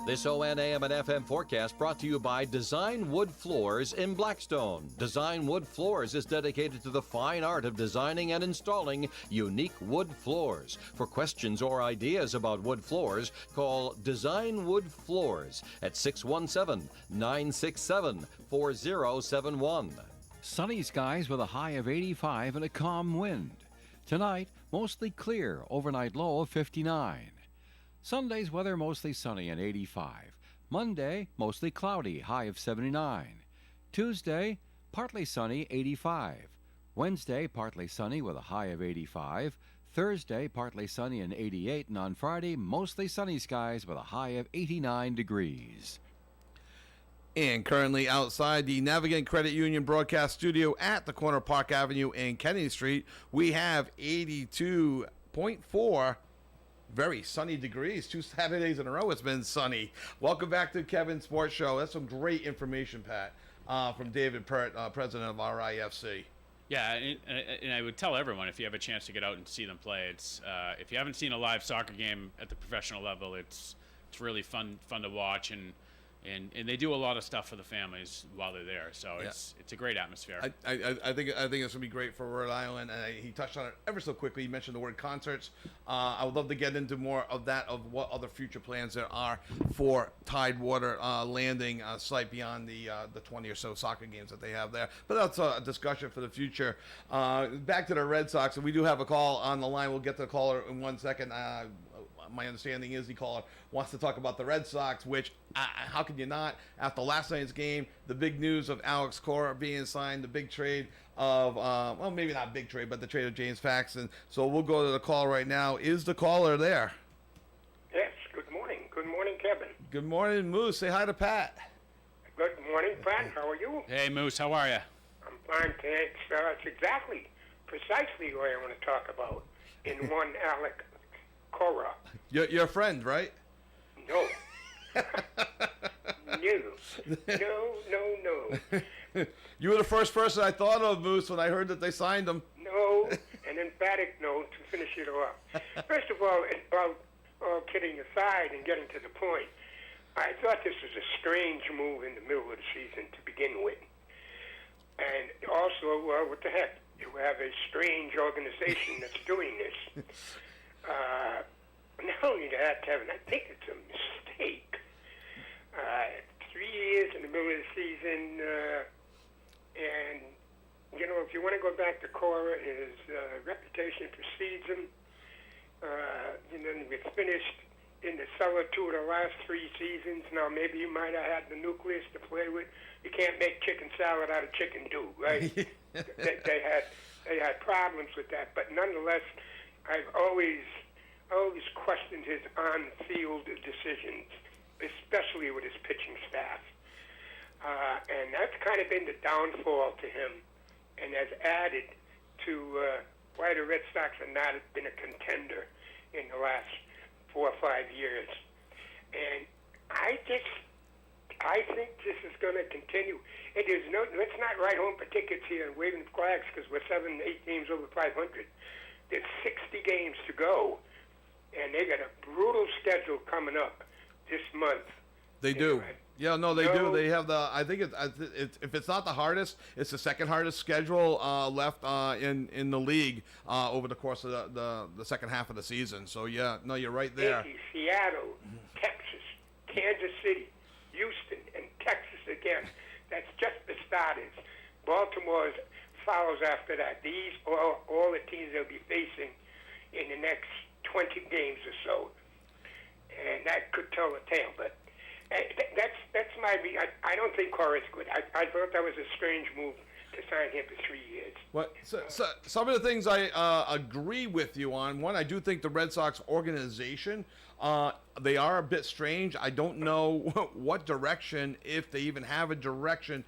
This ON AM and FM forecast brought to you by Design Wood Floors in Blackstone. Design Wood Floors is dedicated to the fine art of designing and installing unique wood floors. For questions or ideas about wood floors, call Design Wood Floors at 617-967-4071. Sunny skies with a high of 85 and a calm wind. Tonight, mostly clear, overnight low of 59. Sunday's weather mostly sunny and 85. Monday, mostly cloudy, high of 79. Tuesday, partly sunny, 85. Wednesday, partly sunny with a high of 85. Thursday, partly sunny and 88. And on Friday, mostly sunny skies with a high of 89 degrees. And currently outside the Navigant Credit Union broadcast studio at the corner of Park Avenue and Kennedy Street, we have 82.4 very sunny degrees. 2 Saturdays in a row it's been sunny. Welcome back to Kevin's Sports Show. That's some great information, Pat, from David Pert, president of RIFC. Yeah, and I would tell everyone, if you have a chance to get out and see them play, it's if you haven't seen a live soccer game at the professional level, it's really fun to watch, and they do a lot of stuff for the families while they're there. So Yeah. it's a great atmosphere. I think it's going to be great for Rhode Island, and he touched on it ever so quickly. He mentioned the word concerts. I would love to get into more of that, of what other future plans there are for Tidewater Landing site beyond the 20 or so soccer games that they have there. But that's a discussion for the future. Back to the Red Sox, and we do have a call on the line. We'll get to the caller in 1 second. My understanding is the caller wants to talk about the Red Sox, which how can you not? After last night's game, the big news of Alex Cora being signed, the big trade of, well, maybe not big trade, but the trade of James Paxton. So we'll go to the call right now. Is the caller there? Yes, good morning. Good morning, Kevin. Good morning, Moose. Say hi to Pat. Good morning, Pat. How are you? Hey, Moose, how are you? I'm fine, thanks. It's exactly, precisely what I want to talk about in one Alex Cora. You're a friend, right? No. No. You were the first person I thought of, Moose, when I heard that they signed him. No, an emphatic no to finish it off. First of all, all kidding aside and getting to the point, I thought this was a strange move in the middle of the season to begin with. And also, what the heck? You have a strange organization that's doing this. not only that, Kevin, I think it's a mistake. 3 years in the middle of the season, and, you know, if you want to go back to Cora, his reputation precedes him. You know, we finished in the cellar 2 of the last 3 seasons. Now, maybe you might have had the nucleus to play with. You can't make chicken salad out of chicken stew, right? they had problems with that, but nonetheless, I've always questioned his on-field decisions, especially with his pitching staff, and that's kind of been the downfall to him, and has added to why the Red Sox have not been a contender in the last 4 or 5 years, and I think this is going to continue. Let's not write home for tickets here and waving flags because we're 7, 8 games over 500. There's 60 games to go, and they got a brutal schedule coming up this month. They do. Yeah, no, they do. They have the. I think it's if it's not the hardest, it's the second hardest schedule left in the league over the course of the second half of the season. So yeah, no, you're right there. Yankee, Seattle, Texas, Kansas City, Houston, and Texas again. That's just the starters. Baltimore follows after that. These are all the teams they'll be facing in the next 20 games or so, and that could tell the tale. But that's my. I don't think Cora's good. I thought that was a strange move to sign him for 3 years. What? So some of the things I agree with you on. One, I do think the Red Sox organization, they are a bit strange. I don't know what direction, if they even have a direction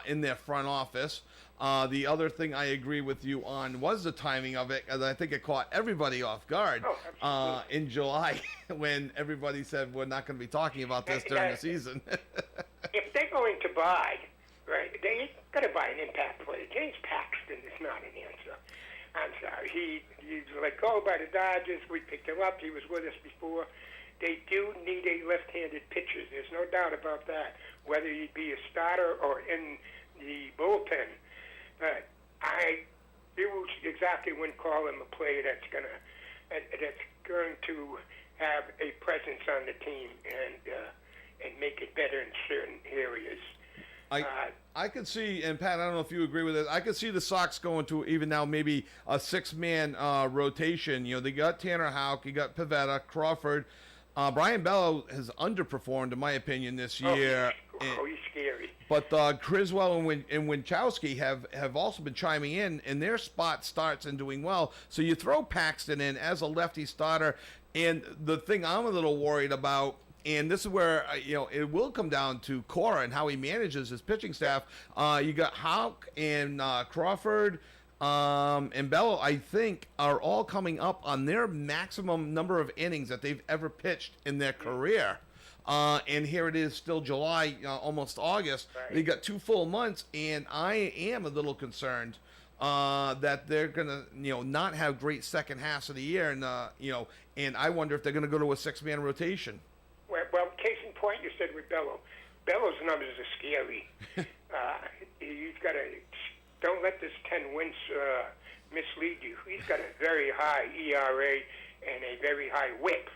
in their front office. The other thing I agree with you on was the timing of it, as I think it caught everybody off guard in July when everybody said we're not going to be talking about this during the season. If they're going to buy, right, they got to buy an impact player. James Paxton is not an answer. I'm sorry. He's let go by the Dodgers. We picked him up. He was with us before. They do need a left-handed pitcher. There's no doubt about that, whether he'd be a starter or in the bullpen. But you exactly wouldn't call him a player that's going to have a presence on the team and make it better in certain areas. I could see, and Pat, I don't know if you agree with it, I could see the Sox going to even now maybe a 6-man rotation. You know, they got Tanner Houck, you got Pivetta, Crawford. Brian Bello has underperformed, in my opinion, this year. He's scary. But Criswell and Winchowski have also been chiming in their spot starts and doing well. So you throw Paxton in as a lefty starter. And the thing I'm a little worried about, and this is where, it will come down to Cora and how he manages his pitching staff. You got Houck and Crawford and Bello, I think, are all coming up on their maximum number of innings that they've ever pitched in their career. And here it is, still July, almost August. Right. They got 2 full months, and I am a little concerned that they're gonna, not have great second halves of the year, and and I wonder if they're gonna go to a 6-man rotation. Well, case in point, you said with Bello. Bello's numbers are scary. He's got don't let this 10 wins mislead you. He's got a very high ERA and a very high WHIP.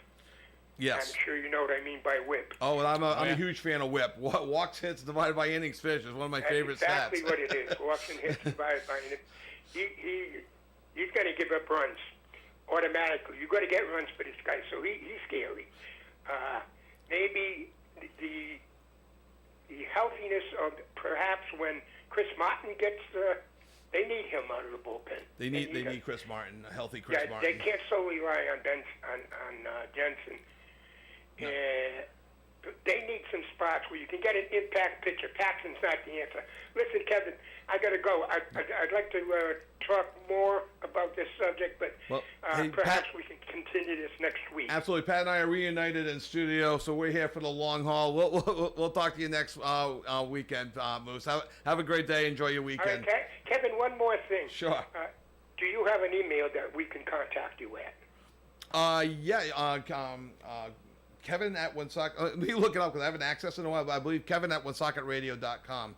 Yes. I'm sure you know what I mean by WHIP. Oh, and I'm a huge fan of WHIP. Walks, hits, divided by innings pitched is one of my favorite exactly stats. Exactly what it is. Walks and hits divided by innings. He's going to give up runs automatically. You've got to get runs for this guy, so he's scary. Maybe the healthiness of perhaps when Chris Martin gets they need him out of the bullpen. They need Chris Martin, a healthy Chris Martin. They can't solely rely on Jensen. No. They need some spots where you can get an impact pitcher. Paxton's not the answer. Listen, Kevin, I got to go. I'd like to talk more about this subject, but perhaps we can continue this next week. Absolutely. Pat and I are reunited in studio, so we're here for the long haul. We'll talk to you next weekend, Moose. Have a great day. Enjoy your weekend. All right, Kevin, one more thing. Sure. Do you have an email that we can contact you at? Kevin at Woonsocket. Let me look it up because I haven't accessed it in a while, but I believe Kevin at WoonsocketRadio.com.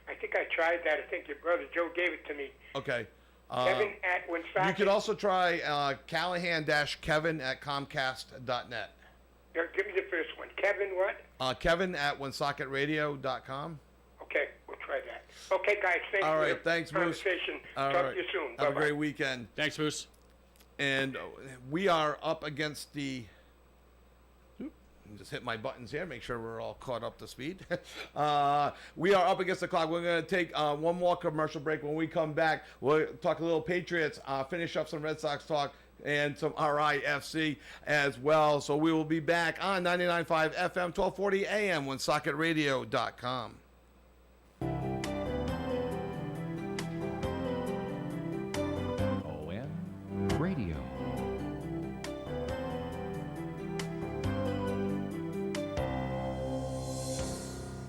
I think I tried that. I think your brother Joe gave it to me. Okay. Kevin at Woonsocket. You could also try Callahan-Kevin@Comcast.net. Give me the first one. Kevin what? Kevin at OneSocketRadio.com. Okay, we'll try that. Okay, guys, thanks All for right, the thanks, Moose. conversation. All Talk right. to you soon. Have a Bye-bye. great weekend. Thanks, Moose. And we are up against the. Just hit my buttons here, make sure we're all caught up to speed. We are up against the clock. We're going to take one more commercial break. When we come back, we'll talk a little Patriots, finish up some Red Sox talk, and some RIFC as well. So we will be back on 99.5 FM, 1240 AM, OneSocketRadio.com. ON Radio.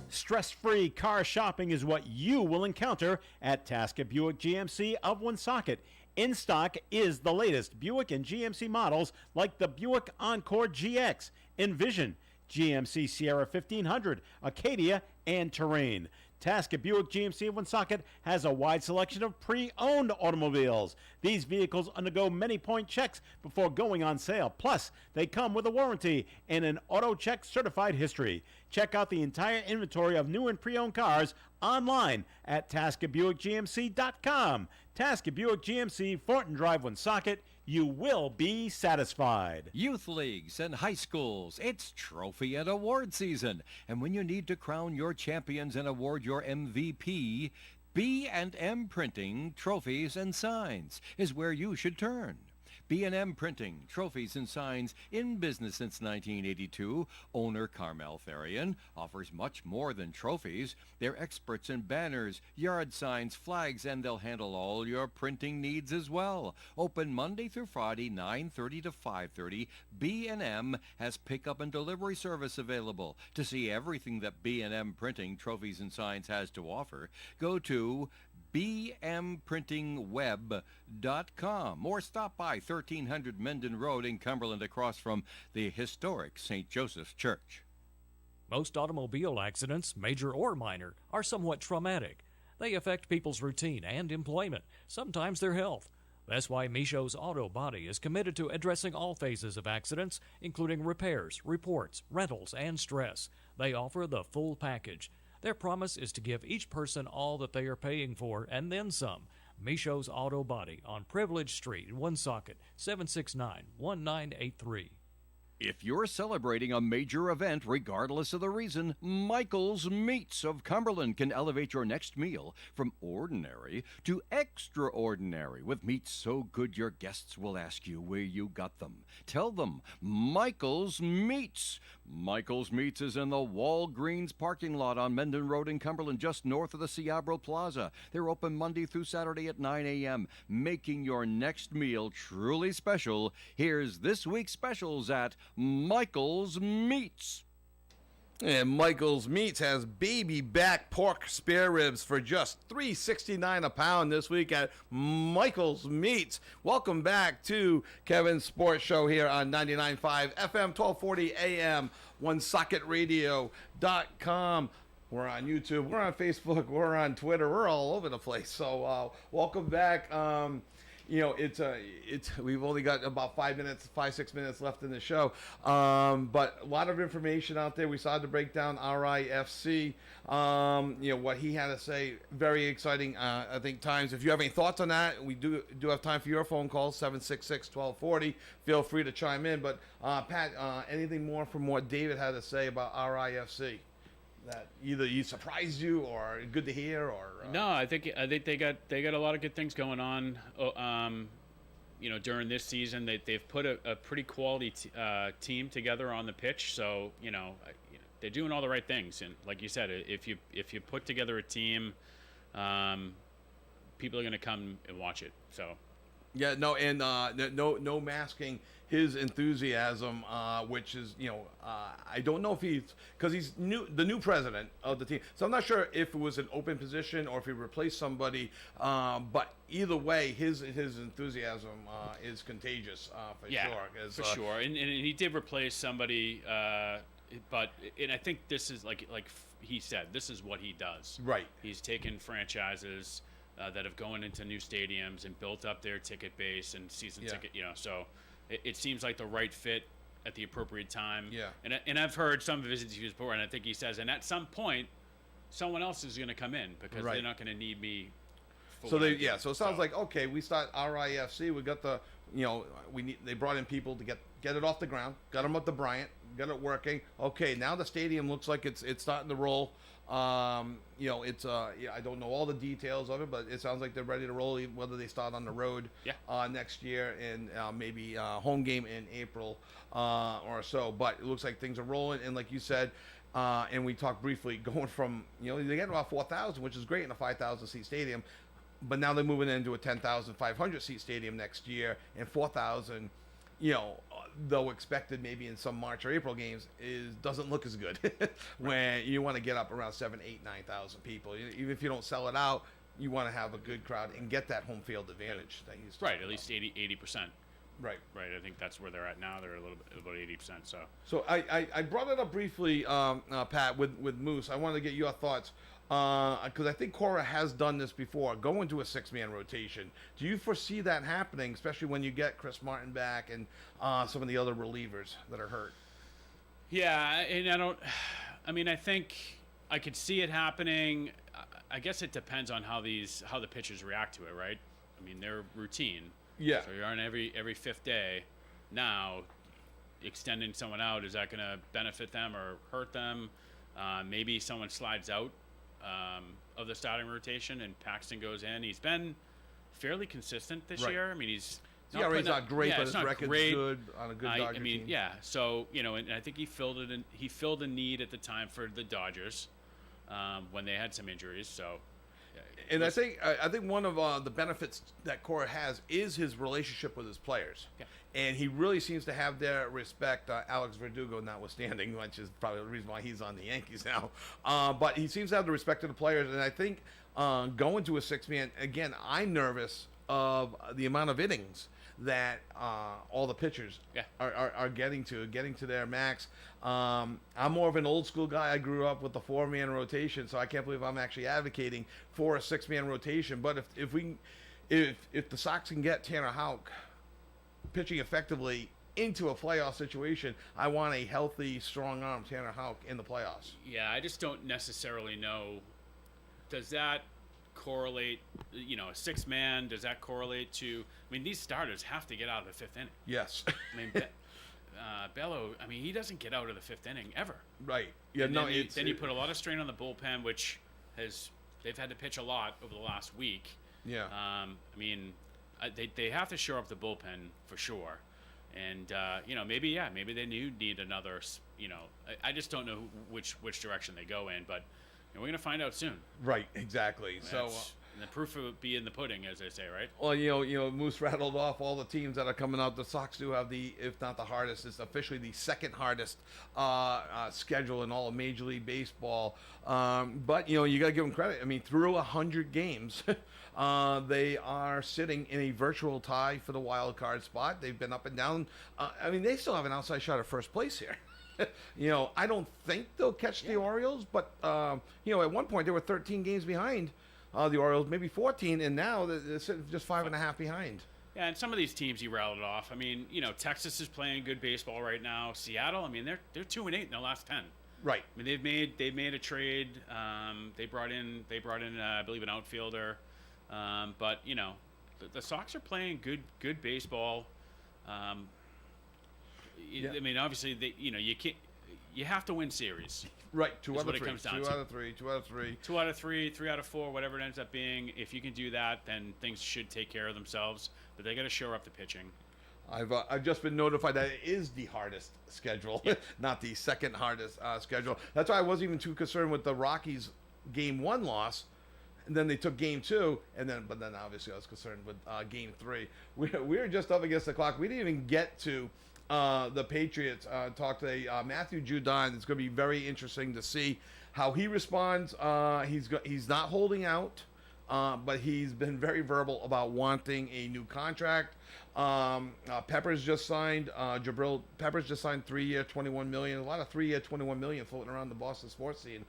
Stress-free car shopping is what you will encounter at Tasca Buick GMC of Woonsocket. In stock is the latest Buick and GMC models like the Buick Encore GX, Envision, GMC Sierra 1500, Acadia, and Terrain. Tasca Buick GMC of Woonsocket has a wide selection of pre-owned automobiles. These vehicles undergo many point checks before going on sale. Plus, they come with a warranty and an auto check certified history. Check out the entire inventory of new and pre-owned cars online at TascaBuickGMC.com. Tasca Buick GMC, Fortin Drive, Woonsocket. You will be satisfied. Youth leagues and high schools, it's trophy and award season. And when you need to crown your champions and award your MVP, B&M Printing Trophies and Signs is where you should turn. B&M Printing, Trophies and Signs, in business since 1982. Owner Carmel Therian offers much more than trophies. They're experts in banners, yard signs, flags, and they'll handle all your printing needs as well. Open Monday through Friday, 9:30 to 5:30. B&M has pickup and delivery service available. To see everything that B&M Printing, Trophies and Signs has to offer, go to bmprintingweb.com or stop by 1300 Menden Road in Cumberland across from the historic St. Joseph's Church. Most automobile accidents, major or minor, are somewhat traumatic. They affect people's routine and employment, sometimes their health. That's why Micho's Auto Body is committed to addressing all phases of accidents, including repairs, reports, rentals, and stress. They offer the full package. Their promise is to give each person all that they are paying for and then some. Micho's Auto Body on Privilege Street in Woonsocket, 769-1983. If you're celebrating a major event, regardless of the reason, Michael's Meats of Cumberland can elevate your next meal from ordinary to extraordinary with meats so good your guests will ask you where you got them. Tell them Michael's Meats. Michael's Meats is in the Walgreens parking lot on Menden Road in Cumberland, just north of the Ciabro Plaza. They're open Monday through Saturday at 9 a.m., making your next meal truly special. Here's this week's specials at Michael's Meats. And Michael's Meats has baby back pork spare ribs for just $3.69 a pound this week at Michael's Meats. Welcome back to Kevin's Sports Show here on 99.5 FM, 1240 AM, OneSocketRadio.com. We're on YouTube, we're on Facebook, we're on Twitter, we're all over the place. So welcome back. We've only got about 5, 6 minutes left in the show. But a lot of information out there. We started to break down RIFC, what he had to say. Very exciting, I think, times. If you have any thoughts on that, we do have time for your phone calls, 766-1240. Feel free to chime in. But, Pat, anything more from what David had to say about RIFC? That either you surprised you or good to hear or no, I think they got a lot of good things going on. During this season, they've put a pretty quality team together on the pitch. So they're doing all the right things. And like you said, if you put together a team, people are going to come and watch it. So yeah, no, and no masking his enthusiasm, which is, I don't know if because he's the new president of the team. So I'm not sure if it was an open position or if he replaced somebody. But either way, his enthusiasm is contagious for sure. For sure. And he did replace somebody, but I think this is like he said, this is what he does. Right. He's taken franchises that have gone into new stadiums and built up their ticket base and season ticket. So it seems like the right fit at the appropriate time. Yeah. And I've heard some of his interviews before, and I think he says, and at some point, someone else is going to come in because they're not going to need me. So so it sounds like, okay, we start RIFC. We got the, they brought in people to get it off the ground, got them up to Bryant, got it working. Okay, now the stadium looks like it's starting to roll. I don't know all the details of it, but it sounds like they're ready to roll, whether they start on the road next year and maybe home game in April or so. But it looks like things are rolling. And like you said, and we talked briefly, going from, they get about 4,000, which is great in a 5,000 seat stadium. But now they're moving into a 10,500 seat stadium next year, and 4,000, though expected maybe in some March or April games, doesn't look as good when you want to get up around 7, 8, 9,000 people. Even if you don't sell it out, you want to have a good crowd and get that home field advantage that he's right. At least 80%. Right. I think that's where they're at now. They're a little bit about 80%. So I brought it up briefly, Pat, with Moose. I wanted to get your thoughts. Because I think Cora has done this before, go into a 6-man rotation. Do you foresee that happening, especially when you get Chris Martin back and some of the other relievers that are hurt? Yeah, and I think I could see it happening. I guess it depends on how the pitchers react to it, right? I mean, they're routine. Yeah. So you're on every fifth day. Now, extending someone out, is that going to benefit them or hurt them? Maybe someone slides out of the starting rotation and Paxton goes in. He's been fairly consistent this year. I mean, he's not great, but his record's good on a good Dodger team. Yeah. So and I think he filled a need at the time for the Dodgers when they had some injuries. So. And I think one of the benefits that Cora has is his relationship with his players. Yeah. And he really seems to have their respect, Alex Verdugo notwithstanding, which is probably the reason why he's on the Yankees now. But he seems to have the respect of the players. And I think going to a 6-man, again, I'm nervous of the amount of innings that all the pitchers are getting to their max. I'm more of an old school guy. I grew up with the 4-man rotation, so I can't believe I'm actually advocating for a 6-man rotation. But if the Sox can get Tanner Houck pitching effectively into a playoff situation, I want a healthy, strong-arm Tanner Houck in the playoffs. Yeah, I just don't necessarily know. Does that correlate, a 6-man, does that correlate to, these starters have to get out of the 5th inning. Yes. Bello, he doesn't get out of the 5th inning ever. Right. Yeah. Then you put a lot of strain on the bullpen, which they've had to pitch a lot over the last week. Yeah. They have to shore up the bullpen for sure, and maybe they need another. I just don't know which direction they go in, but we're gonna find out soon. Right. Exactly. So. And the proof will be in the pudding, as they say, right? Well, Moose rattled off all the teams that are coming out. The Sox do have if not the hardest, it's officially the second hardest schedule in all of Major League Baseball. But you got to give them credit. Through 100 games, they are sitting in a virtual tie for the wild card spot. They've been up and down. They still have an outside shot at first place here. I don't think they'll catch the Orioles, but at one point they were 13 games behind. The Orioles, maybe 14, and now they're sitting just 5.5 behind. Yeah, and some of these teams you rattled off. Texas is playing good baseball right now. Seattle, they're 2-8 in their last 10. Right. They've made a trade. They brought in I believe an outfielder. But the Sox are playing good baseball. Obviously you can't. You have to win series. Right, 2 out of 3. It comes down 2 to. out of 3. 2 out of 3. 2 out of 3, 3 out of 4, whatever it ends up being. If you can do that, then things should take care of themselves. But they got to shore up the pitching. I've just been notified that it is the hardest schedule, not the second hardest schedule. That's why I wasn't even too concerned with the Rockies' Game 1 loss. And then they took Game 2, but then obviously I was concerned with Game 3. We were just up against the clock. We didn't even get to the Patriots talk today. Matthew Judon. It's going to be very interesting to see how he responds. He's not holding out. but he's been very verbal about wanting a new contract. Peppers just signed. Jabril Peppers just signed 3-year, $21 million. A lot of 3-year, $21 million floating around the Boston sports scene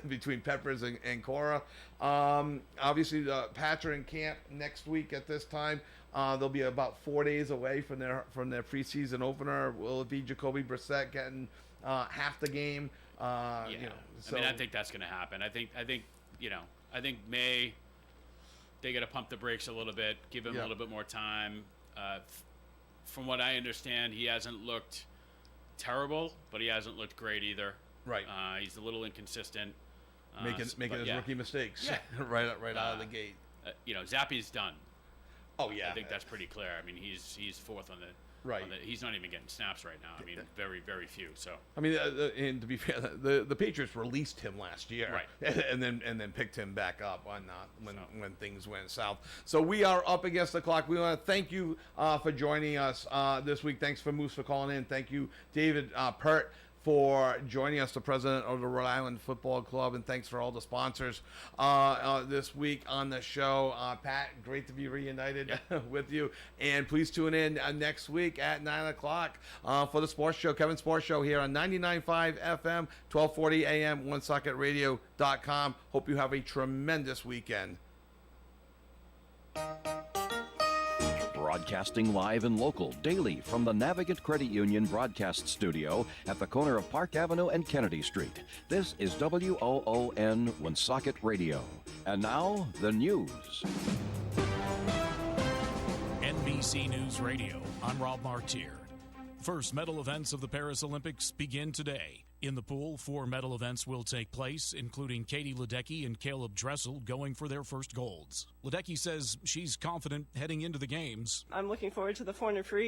between Peppers and Cora. Obviously, the Pats are in camp next week at this time. They'll be about 4 days away from their preseason opener. Will it be Jacoby Brissett getting half the game? I mean, I think that's going to happen. I think May, they got to pump the brakes a little bit, give him a little bit more time. From what I understand, he hasn't looked terrible, but he hasn't looked great either. Right. He's a little inconsistent. Making his rookie mistakes right out of the gate. Zappi's done. Oh yeah, I think that's pretty clear. I mean, he's fourth on the. Right. He's not even getting snaps right now. I mean, very, very few. So. I mean, and to be fair, the Patriots released him last year, right, and then picked him back up when things went south. So we are up against the clock. We want to thank you for joining us this week. Thanks for Moose for calling in. Thank you, David Pert, for joining us, the president of the Rhode Island Football Club, and thanks for all the sponsors this week on the show. Pat, great to be reunited with you, and please tune in next week at 9 o'clock for the Sports Show, Kevin Sports Show, here on 99.5 FM, 1240 AM, OneSocketRadio.com. Hope you have a tremendous weekend. Broadcasting live and local daily from the Navigant Credit Union broadcast studio at the corner of Park Avenue and Kennedy Street. This is WOON Woonsocket Radio. And now, the news. NBC News Radio, I'm Rob Martier. First medal events of the Paris Olympics begin today. In the pool, 4 medal events will take place, including Katie Ledecky and Caleb Dressel going for their first golds. Ledecky says she's confident heading into the games. I'm looking forward to the 400 free.